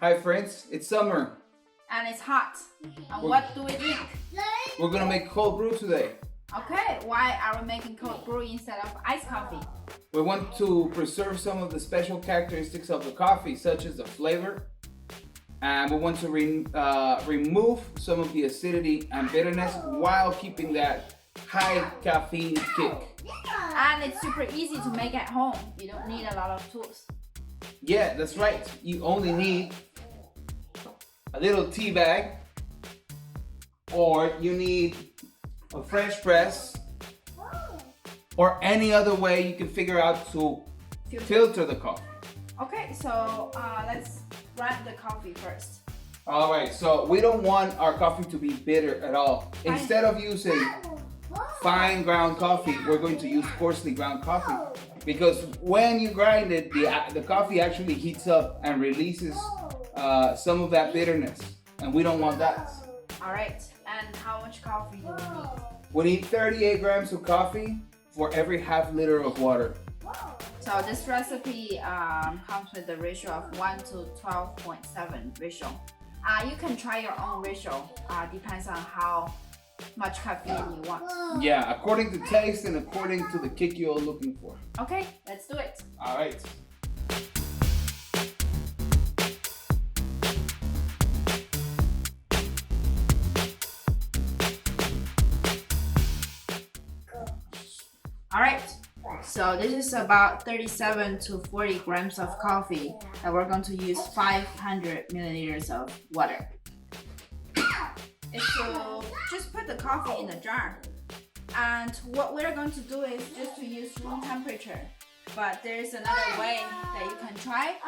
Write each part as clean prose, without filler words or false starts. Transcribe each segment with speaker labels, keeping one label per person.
Speaker 1: Hi friends, it's summer.
Speaker 2: And it's hot. And what do we drink?
Speaker 1: We're gonna make cold brew today.
Speaker 2: Okay, why are we making cold brew instead of iced coffee?
Speaker 1: We want to preserve some of the special characteristics of the coffee, such as the flavor. And we want to remove some of the acidity and bitterness while keeping that high caffeine kick.
Speaker 2: And it's super easy to make at home. You don't need a lot of tools.
Speaker 1: Yeah, that's right. You only need a little tea bag, or you need a French press, or any other way you can figure out to filter the coffee.
Speaker 2: Okay, so let's grind the coffee first.
Speaker 1: All right, so we don't want our coffee to be bitter at all. Instead of using fine ground coffee, we're going to use coarsely ground coffee, because when you grind it, the coffee actually heats up and releases some of that bitterness, and we don't want that.
Speaker 2: All right, and how much coffee do we need?
Speaker 1: We need 38 grams of coffee for every half liter of water.
Speaker 2: So this recipe comes with the ratio of 1 to 12.7 ratio. You can try your own ratio. Depends on how much caffeine you want.
Speaker 1: Yeah, according to taste and according to the kick you're looking for.
Speaker 2: Okay, let's do it.
Speaker 1: All right.
Speaker 2: All right, so this is about 37 to 40 grams of coffee, and we're going to use 500 milliliters of water. So just put the coffee in a jar, and what we're going to do is just to use room temperature. But there's another way that you can try,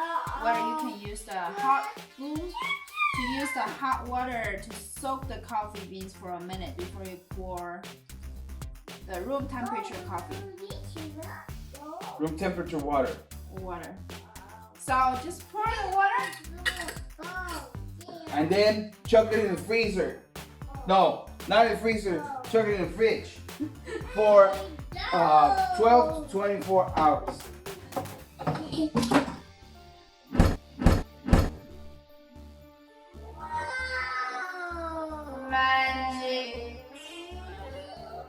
Speaker 2: where you can use the hot glue to use the hot water to soak the coffee beans for a minute before you pour the room temperature coffee.
Speaker 1: Room temperature water.
Speaker 2: So just pour the water.
Speaker 1: And then chuck it in the freezer. No, not in the freezer. Chuck it in the fridge for 12 to 24 hours.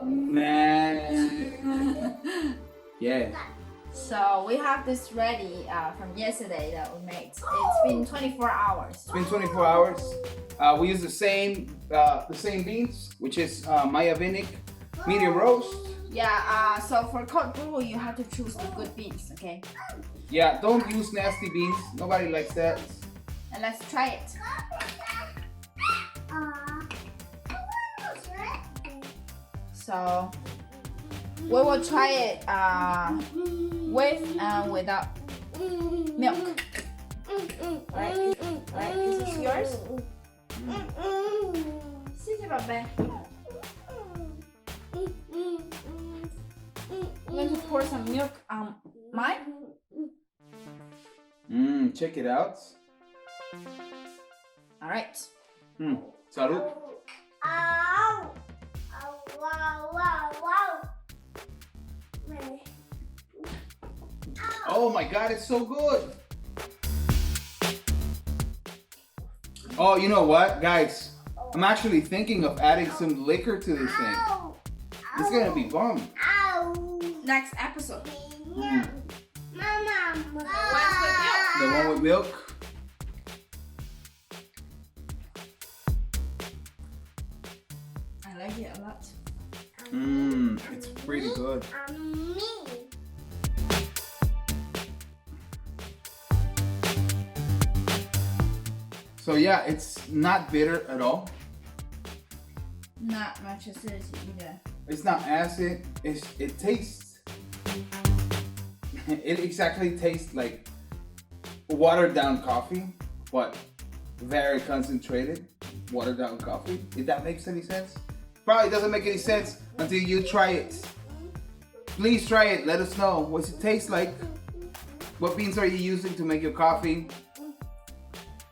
Speaker 1: Man. Yeah.
Speaker 2: So we have this ready from yesterday that we made. It's been 24 hours.
Speaker 1: It's been 24 hours. We use the same beans, which is Vinic medium roast.
Speaker 2: Yeah. So for cold brew, you have to choose the good beans. Okay.
Speaker 1: Yeah. Don't use nasty beans. Nobody likes that.
Speaker 2: And let's try it. So we will try it with and without milk. Right? Is this yours? I'm going to pour some milk on mine.
Speaker 1: Check it out.
Speaker 2: All right.
Speaker 1: Salud. Oh my God, it's so good. Oh, you know what, guys? I'm actually thinking of adding some liquor to this thing. It's gonna be bomb.
Speaker 2: Next episode.
Speaker 1: The one with milk.
Speaker 2: I like it a lot.
Speaker 1: It's pretty good. So yeah, it's not bitter at all.
Speaker 2: Not much acidity either.
Speaker 1: It's not acid. It tastes. It exactly tastes like watered down coffee, but very concentrated watered down coffee. If that makes any sense. Probably doesn't make any sense until you try it. Please try it. Let us know. What's it taste like? What beans are you using to make your coffee?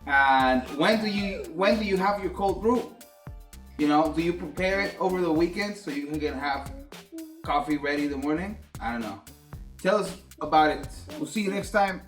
Speaker 1: And when do you have your cold brew? You know, do you prepare it over the weekend so you can have coffee ready in the morning? I don't know. Tell us about it. We'll see you next time.